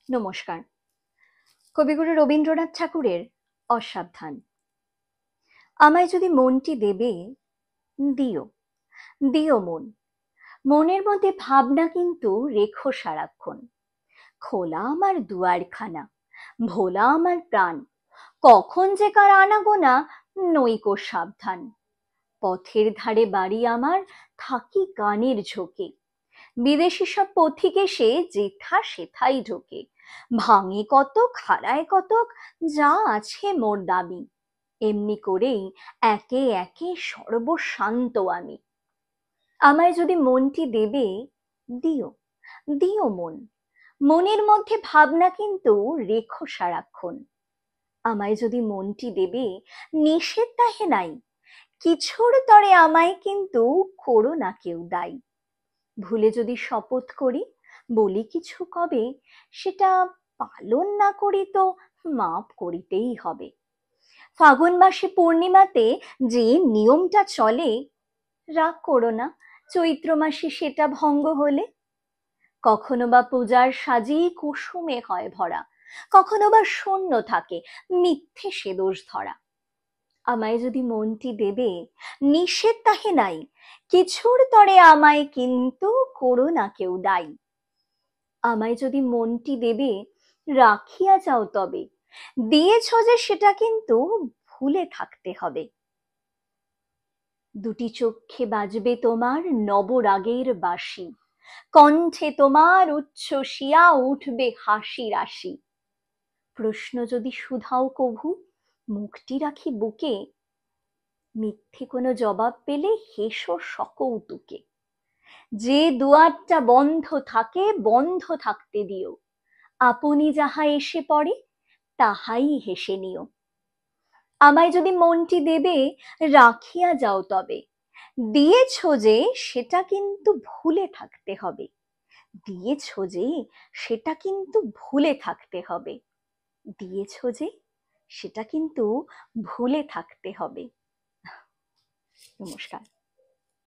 নমস্কার। কবিগুরু রবীন্দ্রনাথ ঠাকুরের অসাবধান। আমায় যদি মনটি দেবে, দিও, দিও মন। মনের মধ্যে ভাবনা কিন্তু রেখো সারাক্ষণ। খোলা আমার দুয়ারখানা, ভোলা আমার প্রাণ। কখন যে কার আনাগোনা, নইকো সাবধান। পথের ধারে বাড়ি আমার, থাকি গানের ঝোঁকে। বিদেশি সব পথিক এসে যেথা সেথাই ঢোকে। ভাঙে কতক, হারায় কতক, যা আছে মোর দাবি। এমনি করেই একে একে সর্বশান্ত আমি। আমায় যদি মনটি দেবে, দিও, দিও মন। মনের মধ্যে ভাবনা কিন্তু রেখো সারাক্ষণ। আমায় যদি মনটি দেবে, নিষেধ তাহে নাই। কিছুর তরে আমায় কিন্তু করো না কেউ দায়ী। ভুলে যদি শপথ করি, বলি কিছু কবে, সেটা পালন না করি তো মাপ করিতেই হবে। ফাগুন মাসে পূর্ণিমাতে যে নিয়মটা চলে, রাগ করো না চৈত্র মাসে সেটা ভঙ্গ হলে। কখনো বা পূজার সাজি কুসুমে হয় ভরা, কখনো বা শূন্য থাকে, মিথ্যে সে দোষ ধরা। আমায় যদি মনটি দেবে, নিষেধ তাহে নাই। কিছুর তরে আমায় কিন্তু করো না কেউ দায়ী। আমায় যদি মনটি দেবে, রাখিয়া যাও তবে। দিয়েছ যে সেটা কিন্তু ভুলে থাকতে হবে। দুটি চক্ষে বাজবে তোমার নবরাগের বাঁশি, কণ্ঠে তোমার উচ্ছ্বসিয়া উঠবে হাসি রাশি। প্রশ্ন যদি শুধাও কভু, মুখটি রাখি বুকে। মিথ্যে কোনো জবাব পেলে হেসো সকৌতুকে। যে দুয়ারটা বন্ধ থাকে, বন্ধ থাকতে দিও। আপনি যাহা এসে পড়ে, তাহাই হেসে নিও। আমায় যদি মনটি দেবে, রাখিয়া যাও তবে। দিয়েছ যে সেটা কিন্তু ভুলে থাকতে হবে। দিয়েছ যে সেটা কিন্তু ভুলে থাকতে হবে। দিয়েছ যে সেটা কিন্তু ভুলে থাকতে হবে। নমস্কার।